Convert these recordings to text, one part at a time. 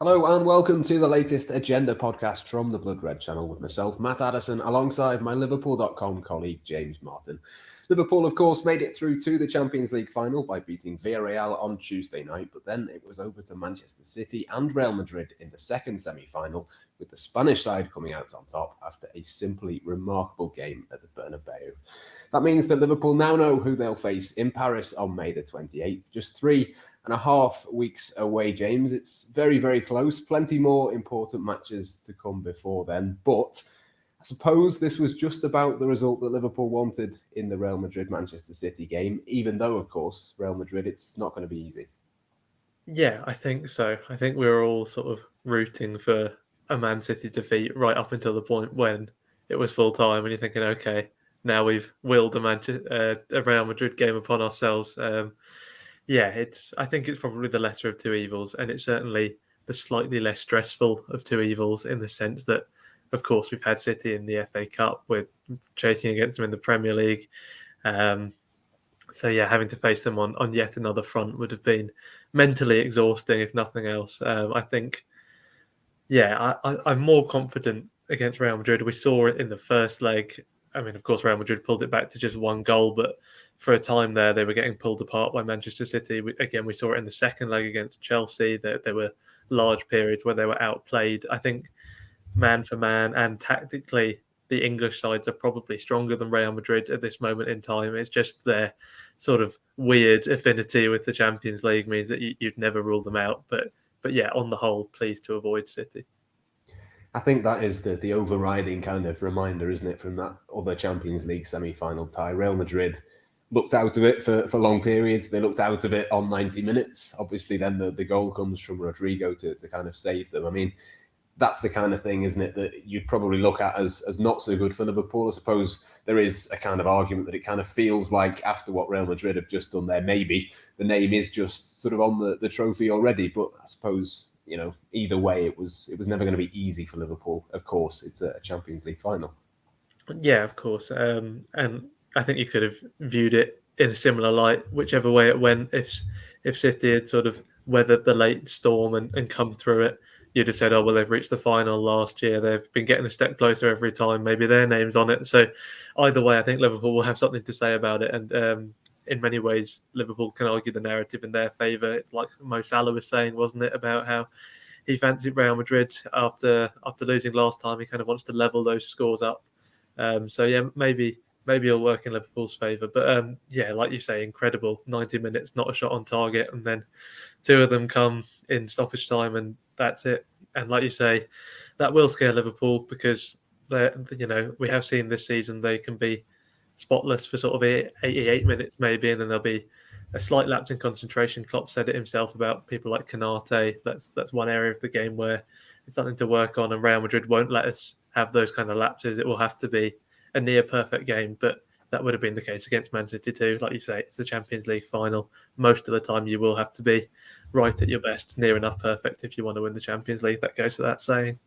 Hello and welcome to the latest Agenda podcast from the Blood Red channel with myself, Matt Addison, alongside my Liverpool.com colleague, James Martin. Liverpool, of course, made it through to the Champions League final by beating Villarreal on Tuesday night, but then it was over to Manchester City and Real Madrid in the second semi-final, with the Spanish side coming out on top after a simply remarkable game at the Bernabeu. That means that Liverpool now know who they'll face in Paris on May the 28th, just 3.5 weeks away, James. It's very, very close. Plenty more important matches to come before then. But I suppose this was just about the result that Liverpool wanted in the Real Madrid-Manchester City game, even though, of course, Real Madrid, it's not going to be easy. Yeah, I think so. I think we were all sort of rooting for a Man City defeat right up until the point when it was full time, and you're thinking, okay, now we've willed a Real Madrid game upon ourselves. I think it's probably the lesser of two evils, and it's certainly the slightly less stressful of two evils in the sense that, of course, we've had City in the FA Cup, we're chasing against them in the Premier League. Having to face them on yet another front would have been mentally exhausting, if nothing else. I think, I'm more confident against Real Madrid. We saw it in the first leg. I mean, of course, Real Madrid pulled it back to just one goal, but for a time there, they were getting pulled apart by Manchester City. We saw it in the second leg against Chelsea, that there were large periods where they were outplayed. I think man for man and tactically, the English sides are probably stronger than Real Madrid at this moment in time. It's just their sort of weird affinity with the Champions League means that you'd never rule them out. But yeah, on the whole, pleased to avoid City. I think that is the overriding kind of reminder, isn't it, from that other Champions League semi-final tie. Real Madrid looked out of it for long periods. They looked out of it on 90 minutes. Obviously, then the goal comes from Rodrigo to kind of save them. I mean, that's the kind of thing, isn't it, that you'd probably look at as not so good for Liverpool. I suppose there is a kind of argument that it kind of feels like after what Real Madrid have just done there, maybe the name is just sort of on the trophy already. But I suppose, either way, it was never going to be easy for Liverpool. Of course, it's a Champions League final. Yeah, of course. And I think you could have viewed it in a similar light, whichever way it went. If City had sort of weathered the late storm and come through it, you'd have said, oh, well, they've reached the final last year. They've been getting a step closer every time. Maybe their name's on it. So either way, I think Liverpool will have something to say about it. And in many ways, Liverpool can argue the narrative in their favour. It's like Mo Salah was saying, wasn't it, about how he fancied Real Madrid after losing last time. He kind of wants to level those scores up. Maybe it'll work in Liverpool's favour. But like you say, incredible 90 minutes, not a shot on target, and then two of them come in stoppage time, and that's it. And like you say, that will scare Liverpool because we have seen this season they can be spotless for sort of 88 minutes maybe, and then there'll be a slight lapse in concentration. Klopp said it himself about people like Konate. That's one area of the game where it's something to work on, and Real Madrid won't let us have those kind of lapses. It will have to be a near perfect game, but that would have been the case against Man City too. Like you say, it's the Champions League final. Most of the time, you will have to be right at your best, near enough perfect if you want to win the Champions League. That goes without saying.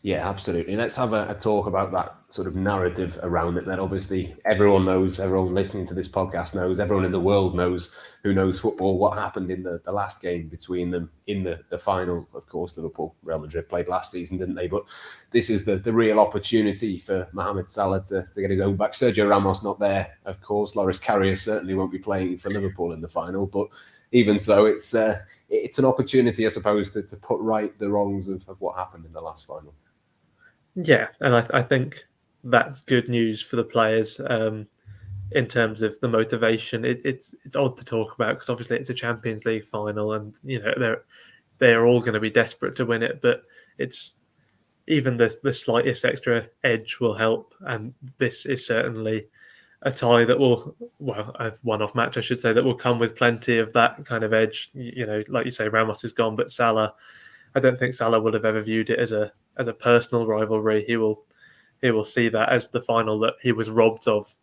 Yeah, absolutely. Let's have a talk about that sort of narrative around it that obviously everyone knows, everyone listening to this podcast knows, everyone in the world knows, who knows football, what happened in the last game between them in the final. Of course, Liverpool, Real Madrid played last season, didn't they? But this is the real opportunity for Mohamed Salah to get his own back. Sergio Ramos not there, of course. Loris Karius certainly won't be playing for Liverpool in the final, but even so, it's an opportunity, I suppose, to put right the wrongs of what happened in the last final. Yeah, and I think that's good news for the players in terms of the motivation. It's odd to talk about because obviously it's a Champions League final, and they're all going to be desperate to win it. But it's even the slightest extra edge will help, and this is certainly a tie that will, a one-off match, I should say, that will come with plenty of that kind of edge. Like you say, Ramos is gone, but Salah, I don't think Salah would have ever viewed it as a personal rivalry. He will see that as the final that he was robbed of.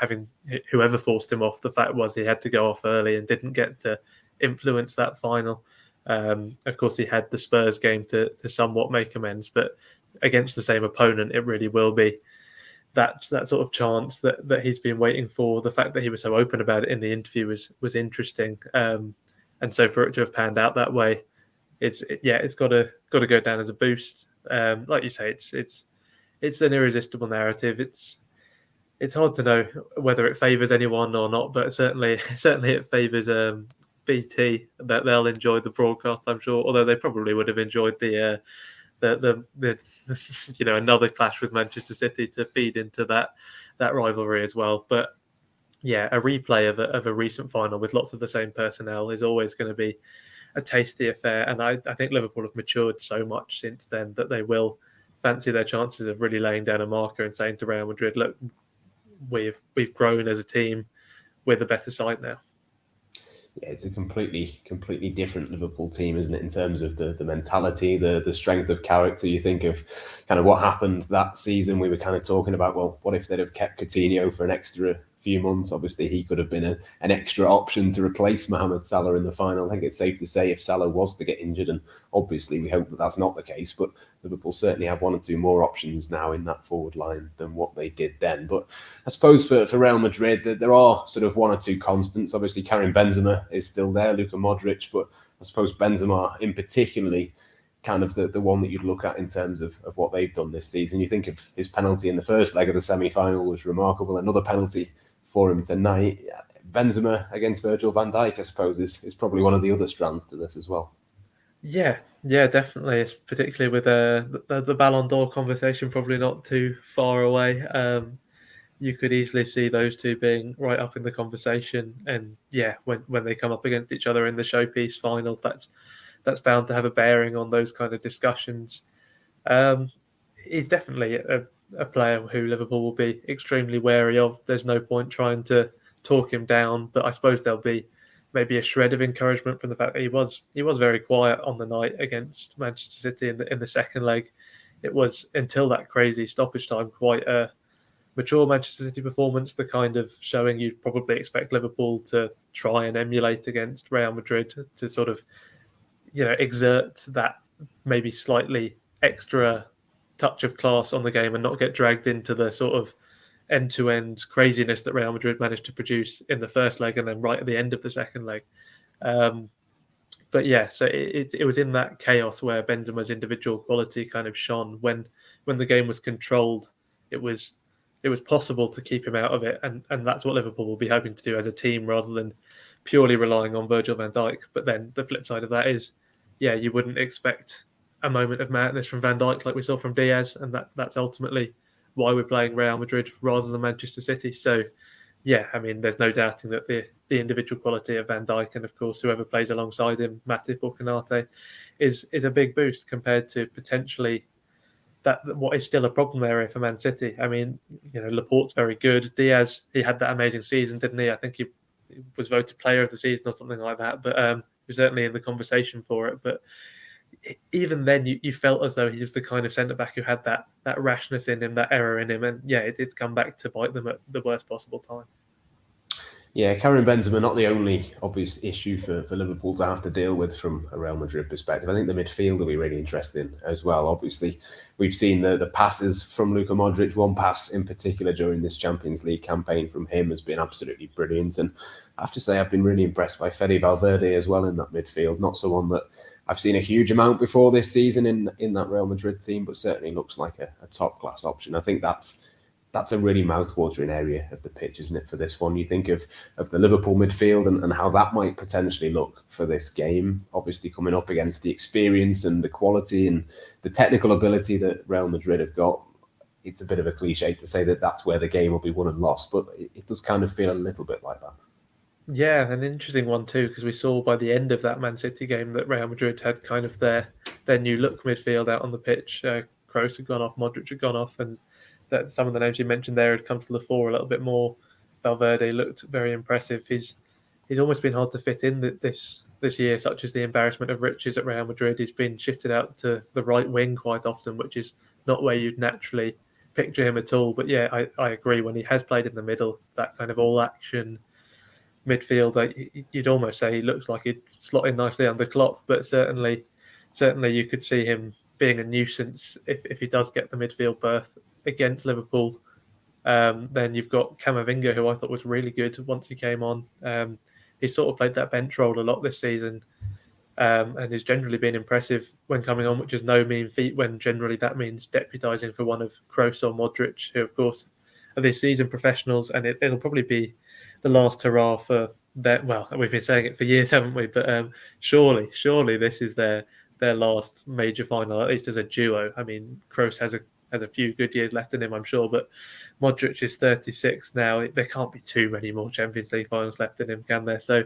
Having whoever forced him off. The fact was he had to go off early and didn't get to influence that final. Of course, he had the Spurs game to somewhat make amends, but against the same opponent, it really will be that sort of chance that he's been waiting for. The fact that he was so open about it in the interview was interesting, and so for it to have panned out that way, it's got to go down as a boost. Like you say, it's an irresistible narrative. It's hard to know whether it favours anyone or not, but certainly it favours BT, that they'll enjoy the broadcast, I'm sure. Although they probably would have enjoyed the another clash with Manchester City to feed into that rivalry as well. But yeah, a replay of a recent final with lots of the same personnel is always going to be a tasty affair. And I think Liverpool have matured so much since then that they will fancy their chances of really laying down a marker and saying to Real Madrid, look, we've grown as a team. We're the better side now. Yeah, it's a completely different Liverpool team, isn't it, in terms of the mentality, the strength of character. You think of kind of what happened that season. We were kind of talking about, well, what if they'd have kept Coutinho for an extra few months? Obviously, he could have been an extra option to replace Mohamed Salah in the final. I think it's safe to say if Salah was to get injured, and obviously we hope that that's not the case, but Liverpool certainly have one or two more options now in that forward line than what they did then. But I suppose for Real Madrid, there are sort of one or two constants. Obviously, Karim Benzema is still there, Luka Modric, but I suppose Benzema in particularly kind of the one that you'd look at in terms of what they've done this season. You think of his penalty in the first leg of the semi-final was remarkable. Another penalty for him tonight. Benzema against Virgil van Dijk, I suppose, is probably one of the other strands to this as well. Yeah, definitely. It's particularly with the Ballon d'Or conversation probably not too far away. You could easily see those two being right up in the conversation. And yeah, when they come up against each other in the showpiece final, that's bound to have a bearing on those kind of discussions. He's definitely a player who Liverpool will be extremely wary of. There's no point trying to talk him down, but I suppose there'll be maybe a shred of encouragement from the fact that he was very quiet on the night against Manchester City in the second leg. It was until that crazy stoppage time quite a mature Manchester City performance, the kind of showing you'd probably expect Liverpool to try and emulate against Real Madrid, to sort of exert that maybe slightly extra touch of class on the game and not get dragged into the sort of end-to-end craziness that Real Madrid managed to produce in the first leg and then right at the end of the second leg. But yeah, so it was in that chaos where Benzema's individual quality kind of shone. When the game was controlled, it was possible to keep him out of it, and that's what Liverpool will be hoping to do as a team rather than purely relying on Virgil van Dijk. But then the flip side of that is, yeah, you wouldn't expect a moment of madness from Van Dijk like we saw from Diaz, and that's ultimately why we're playing Real Madrid rather than Manchester City. So, yeah, I mean, there's no doubting that the individual quality of Van Dijk and, of course, whoever plays alongside him, Matip or Konate, is a big boost compared to potentially that what is still a problem area for Man City. I mean, Laporte's very good. Diaz, he had that amazing season, didn't he? I think he was voted player of the season or something like that, but he was certainly in the conversation for it. But even then, you felt as though he was the kind of centre-back who had that rashness in him, that error in him, and yeah, it's come back to bite them at the worst possible time. Yeah, Karim Benzema not the only obvious issue for Liverpool to have to deal with from a Real Madrid perspective. I think the midfield will be really interesting as well. Obviously, we've seen the passes from Luka Modric. One pass in particular during this Champions League campaign from him has been absolutely brilliant. And I have to say, I've been really impressed by Fede Valverde as well in that midfield. Not someone that I've seen a huge amount before this season in that Real Madrid team, but certainly looks like a top-class option. I think that's a really mouth-watering area of the pitch, isn't it, for this one? You think of the Liverpool midfield and how that might potentially look for this game, obviously coming up against the experience and the quality and the technical ability that Real Madrid have got. It's a bit of a cliche to say that that's where the game will be won and lost, but it does kind of feel a little bit like that. Yeah, an interesting one too, because we saw by the end of that Man City game that Real Madrid had kind of their new look midfield out on the pitch. Kroos had gone off, Modric had gone off, and that some of the names you mentioned there had come to the fore a little bit more. Valverde looked very impressive. He's almost been hard to fit in this year, such as the embarrassment of riches at Real Madrid. He's been shifted out to the right wing quite often, which is not where you'd naturally picture him at all. But yeah, I agree. When he has played in the middle, that kind of all-action midfield, you'd almost say he looks like he'd slot in nicely under Klopp. But certainly you could see him being a nuisance if he does get the midfield berth against Liverpool. Then you've got Camavinga, who I thought was really good once he came on. He sort of played that bench role a lot this season. and has generally been impressive when coming on, which is no mean feat when generally that means deputising for one of Kroos or Modric, who, of course, are this season professionals, and it'll probably be the last hurrah for that. Well, we've been saying it for years, haven't we? But surely this is their last major final, at least as a duo. I mean, Kroos has a few good years left in him, I'm sure, but Modric is 36 now. There can't be too many more Champions League finals left in him, can there? So,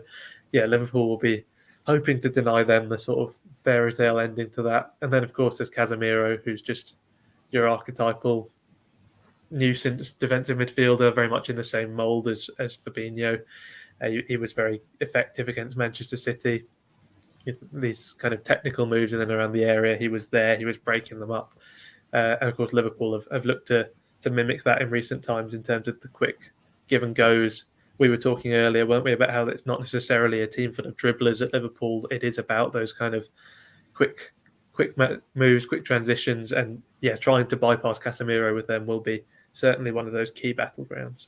yeah, Liverpool will be hoping to deny them the sort of fairy tale ending to that. And then, of course, there's Casemiro, who's just your archetypal nuisance defensive midfielder, very much in the same mould as Fabinho. He was very effective against Manchester City. These kind of technical moves in and around the area, he was there, he was breaking them up. And of course, Liverpool have looked to mimic that in recent times in terms of the quick give and goes. We were talking earlier, weren't we, about how it's not necessarily a team full of dribblers at Liverpool. It is about those kind of quick moves, quick transitions, and yeah, trying to bypass Casemiro with them will be certainly one of those key battlegrounds.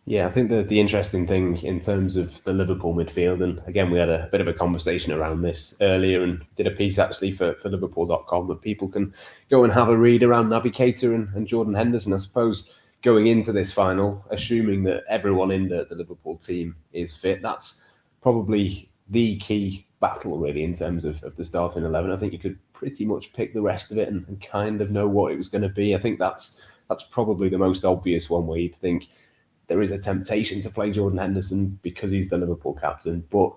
Yeah, I think the interesting thing in terms of the Liverpool midfield, and again, we had a bit of a conversation around this earlier and did a piece actually for Liverpool.com that people can go and have a read around Naby Keita and Jordan Henderson. I suppose going into this final, assuming that everyone in the Liverpool team is fit, that's probably the key battle really in terms of the starting 11. I think you could pretty much pick the rest of it and kind of know what it was going to be. I think that's probably the most obvious one where you'd think there is a temptation to play Jordan Henderson because he's the Liverpool captain, but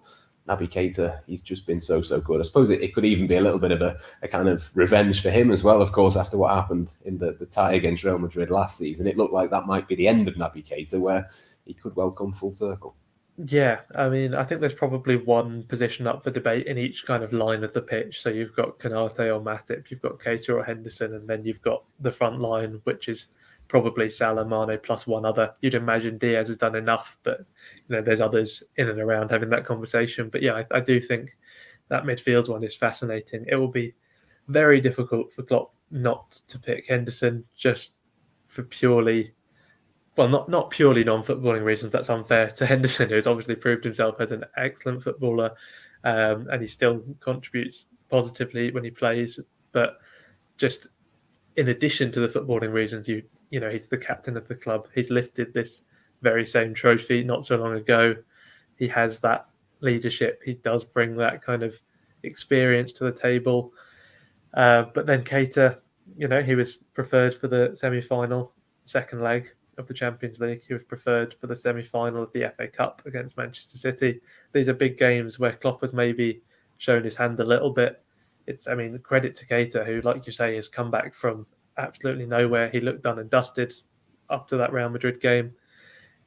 Naby Keita, he's just been so good. I suppose it could even be a little bit of a kind of revenge for him as well, of course, after what happened in the tie against Real Madrid last season. It looked like that might be the end of Naby Keita, where he could well come full circle. Yeah, I mean, I think there's probably one position up for debate in each kind of line of the pitch. So you've got Konate or Matip, you've got Keita or Henderson, and then you've got the front line, which is probably Salah, Mane plus one other. You'd imagine Diaz has done enough, but there's others in and around having that conversation. But yeah, I do think that midfield one is fascinating. It will be very difficult for Klopp not to pick Henderson just for purely, well, not purely non-footballing reasons. That's unfair to Henderson, who's obviously proved himself as an excellent footballer, and he still contributes positively when he plays. But just in addition to the footballing reasons, he's the captain of the club. He's lifted this very same trophy not so long ago. He has that leadership. He does bring that kind of experience to the table. But then Keita, he was preferred for the semi-final, second leg of the Champions League. He was preferred for the semi-final of the FA Cup against Manchester City. These are big games where Klopp has maybe shown his hand a little bit. Credit to Keita, who, like you say, has come back from absolutely nowhere. He looked done and dusted up to that Real Madrid game.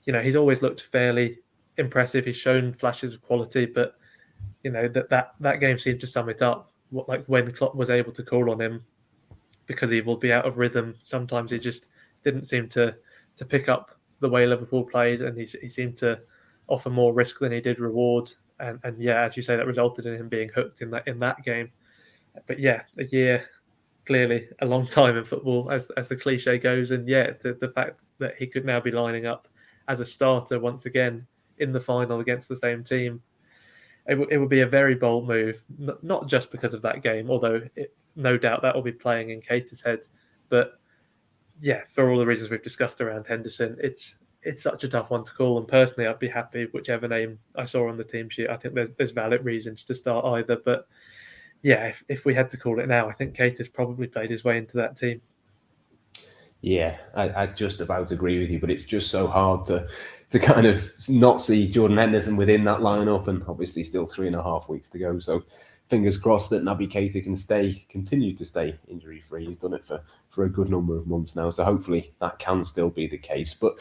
He's always looked fairly impressive. He's shown flashes of quality, but that game seemed to sum it up. When Klopp was able to call on him, because he will be out of rhythm. Sometimes he just didn't seem to pick up the way Liverpool played, and he seemed to offer more risk than he did reward. And yeah, as you say, that resulted in him being hooked in that game. But yeah, a year, clearly a long time in football, as the cliche goes. And yeah, the fact that he could now be lining up as a starter once again in the final against the same team, it would be a very bold move, not just because of that game, although no doubt that will be playing in Keita's head. But yeah, for all the reasons we've discussed around Henderson, it's such a tough one to call. And personally, I'd be happy whichever name I saw on the team sheet. I think there's valid reasons to start either, but yeah, if we had to call it now, I think Keita's probably played his way into that team. Yeah, I just about agree with you, but it's just so hard to kind of not see Jordan Henderson within that lineup, and obviously still 3.5 weeks to go. So fingers crossed that Naby Keita can continue to stay injury free. He's done it for a good number of months now, so hopefully that can still be the case. But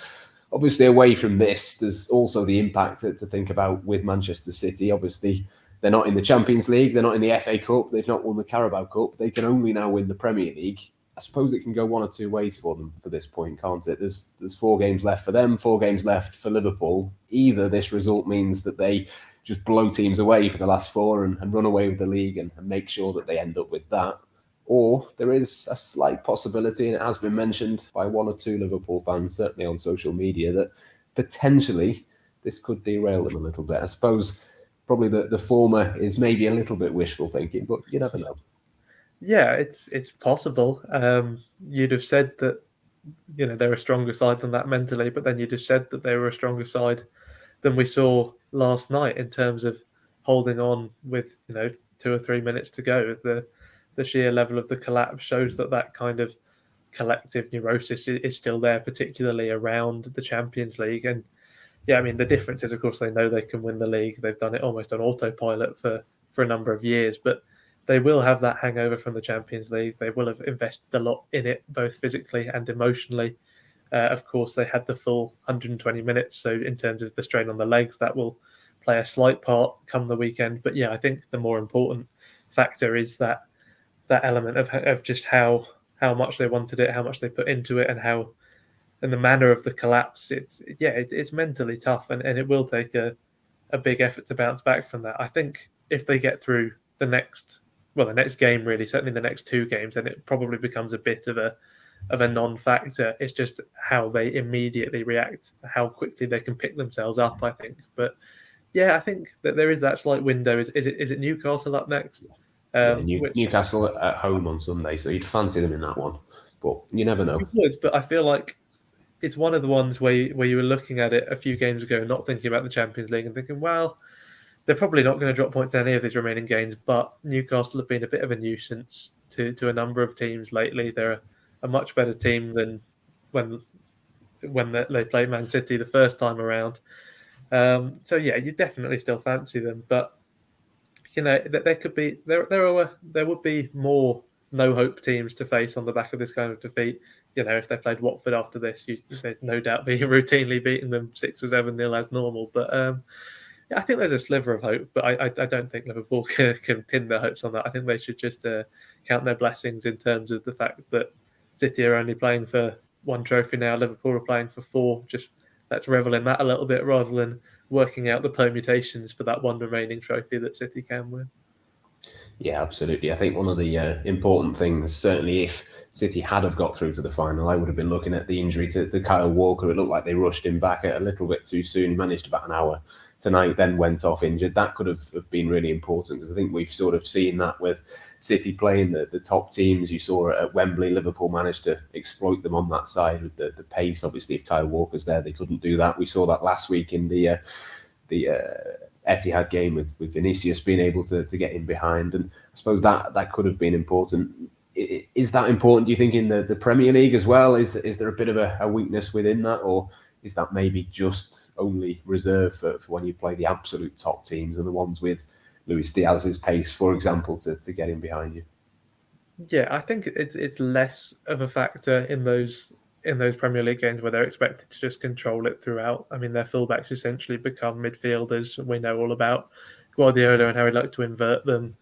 obviously, away from this, there's also the impact to think about with Manchester City. Obviously, they're not in the Champions League, they're not in the FA Cup, they've not won the Carabao Cup. They can only now win the Premier League. I suppose it can go one or two ways for them for this point, can't it? There's 4 games left for them, 4 games left for Liverpool. Either this result means that they just blow teams away for the last 4 and run away with the league and make sure that they end up with that. Or there is a slight possibility, and it has been mentioned by 1 or 2 Liverpool fans, certainly on social media, that potentially this could derail them a little bit. I suppose probably the former is maybe a little bit wishful thinking, but you never know. Yeah, it's possible. You'd have said that they're a stronger side than that mentally, but then you just said that they were a stronger side than we saw last night in terms of holding on with 2 or 3 minutes to go. The sheer level of the collapse shows that kind of collective neurosis is still there, particularly around the Champions League. And yeah, I mean the difference is, of course, they know they can win the league. They've done it almost on autopilot for a number of years, but they will have that hangover from the Champions League. They will have invested a lot in it, both physically and emotionally. Of course, they had the full 120 minutes, so in terms of the strain on the legs, that will play a slight part come the weekend. But yeah, I think the more important factor is that element of just how much they wanted it, how much they put into it, and the manner of the collapse. It's mentally tough, and it will take a big effort to bounce back from that. I think if they get through the next game, really, certainly the next 2 games, then it probably becomes a bit of a non-factor. It's just how they immediately react, how quickly they can pick themselves up, I think. But yeah, I think that there is that slight window. Is it Newcastle up next? Newcastle at home on Sunday, so you'd fancy them in that one, but you never know. You would, but I feel like it's one of the ones where you were looking at it a few games ago, not thinking about the Champions League and thinking, well, they're probably not going to drop points in any of these remaining games, but Newcastle have been a bit of a nuisance to a number of teams lately. They're a much better team than when they played Man City the first time around. So yeah, you definitely still fancy them, but there could be there would be more no hope teams to face on the back of this kind of defeat. If they played Watford after this, they'd no doubt be routinely beating them 6 or 7-0 as normal. But yeah, I think there's a sliver of hope, but I don't think Liverpool can pin their hopes on that. I think they should just count their blessings in terms of the fact that City are only playing for 1 trophy now, Liverpool are playing for 4. Just let's revel in that a little bit rather than working out the permutations for that 1 remaining trophy that City can win. Yeah, absolutely. I think one of the important things, certainly if City had have got through to the final, I would have been looking at the injury to Kyle Walker. It looked like they rushed him back a little bit too soon. He managed about an hour tonight, then went off injured. That could have been really important, because I think we've sort of seen that with City playing the top teams. You saw at Wembley, Liverpool managed to exploit them on that side with the pace. Obviously, if Kyle Walker's there, they couldn't do that. We saw that last week in the Etihad game with Vinicius being able to get in behind, and I suppose that could have been important. Is that important, do you think, in the Premier League as well? Is there a bit of a weakness within that, or is that maybe just only reserved for when you play the absolute top teams and the ones with Luis Diaz's pace, for example, to get in behind you? Yeah, I think it's less of a factor in those Premier League games where they're expected to just control it throughout. I mean, their fullbacks essentially become midfielders. We know all about Guardiola and how he liked to invert them.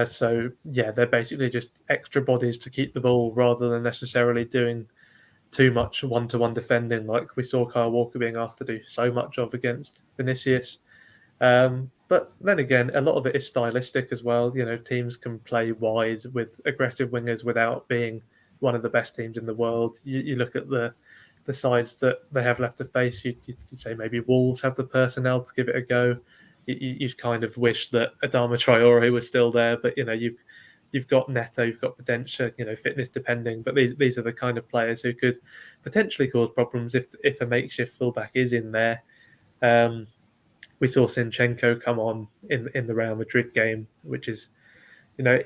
So yeah, they're basically just extra bodies to keep the ball rather than necessarily doing too much one-to-one defending like we saw Kyle Walker being asked to do so much of against Vinicius. But then again, a lot of it is stylistic as well. Teams can play wide with aggressive wingers without being one of the best teams in the world. You look at the sides that they have left to face. You'd say maybe Wolves have the personnel to give it a go. You'd kind of wish that Adama Traore was still there, but you've got Neto, you've got Potentia, fitness depending. But these are the kind of players who could potentially cause problems if a makeshift fullback is in there. We saw Zinchenko come on in the Real Madrid game, which is,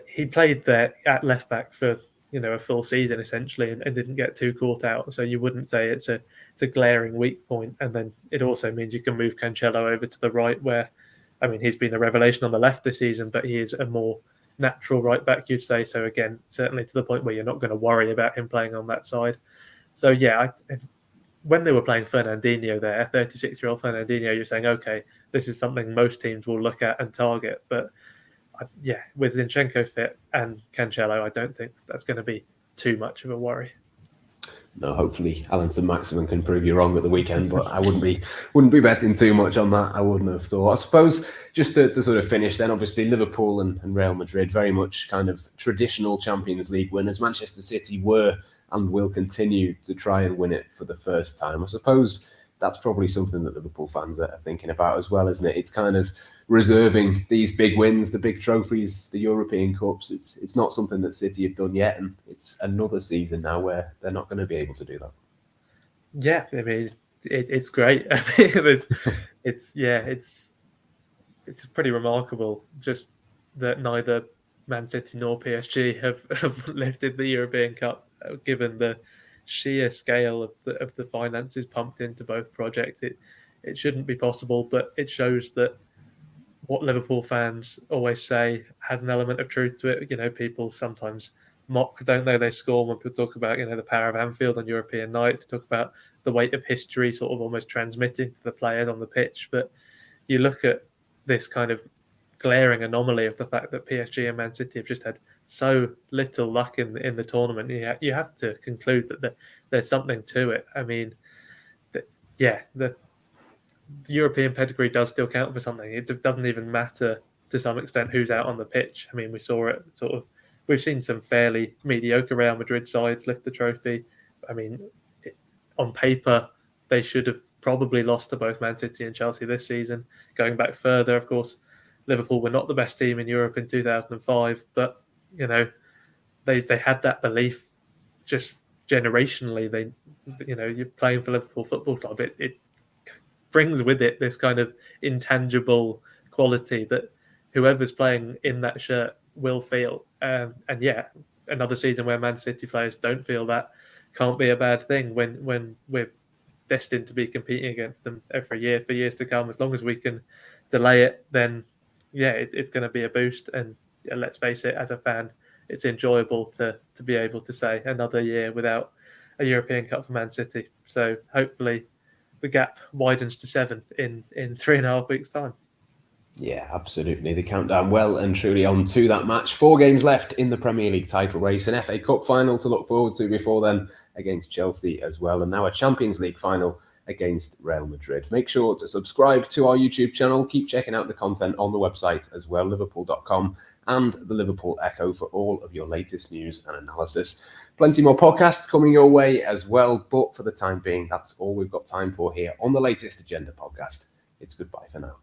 he played there at left back for a full season essentially, and didn't get too caught out. So you wouldn't say it's a glaring weak point. And then it also means you can move Cancelo over to the right, where, I mean, he's been a revelation on the left this season, but he is a more natural right back, you'd say. So again, certainly to the point where you're not going to worry about him playing on that side. So yeah, when they were playing Fernandinho there, 36-year-old Fernandinho, you're saying, okay, this is something most teams will look at and target. But yeah, with Zinchenko fit and Cancelo, I don't think that's going to be too much of a worry. No, hopefully Alan Saint-Maximin can prove you wrong at the weekend, but I wouldn't be betting too much on that. I wouldn't have thought. I suppose just to sort of finish then, obviously Liverpool and Real Madrid, very much kind of traditional Champions League winners. Manchester City were and will continue to try and win it for the first time. I suppose that's probably something that Liverpool fans are thinking about as well, isn't it? It's kind of reserving these big wins, the big trophies, the European Cups. It's not something that City have done yet, and it's another season now where they're not going to be able to do that. Yeah, I mean, it's great. I mean, it's pretty remarkable just that neither Man City nor PSG have lifted the European Cup, given the sheer scale of the finances pumped into both projects. It shouldn't be possible, but it shows that what Liverpool fans always say has an element of truth to it. You know, people sometimes mock, don't they? They scorn when people talk about, the power of Anfield on European nights, talk about the weight of history sort of almost transmitting to the players on the pitch. But you look at this kind of glaring anomaly of the fact that PSG and Man City have just had so little luck in the tournament. You have to conclude that there's something to it. I mean, the European pedigree does still count for something. It doesn't even matter to some extent who's out on the pitch. I mean, we saw it we've seen some fairly mediocre Real Madrid sides lift the trophy. I mean, on paper, they should have probably lost to both Man City and Chelsea this season. Going back further, of course, Liverpool were not the best team in Europe in 2005, but they had that belief just generationally. You're playing for Liverpool Football Club. It brings with it this kind of intangible quality that whoever's playing in that shirt will feel. And another season where Man City players don't feel that can't be a bad thing when we're destined to be competing against them every year for years to come. As long as we can delay it, then it's going to be a boost. And let's face it, as a fan, it's enjoyable to be able to say another year without a European Cup for Man City. So hopefully the gap widens to 7 in 3.5 weeks' time. Yeah, absolutely. The countdown well and truly on to that match. 4 games left in the Premier League title race, an FA Cup final to look forward to before then against Chelsea as well, and now a Champions League final against Real Madrid. Make sure to subscribe to our YouTube channel. Keep checking out the content on the website as well, liverpool.com and the Liverpool Echo for all of your latest news and analysis. Plenty more podcasts coming your way as well, but for the time being, that's all we've got time for here on the Latest Agenda podcast. It's goodbye for now.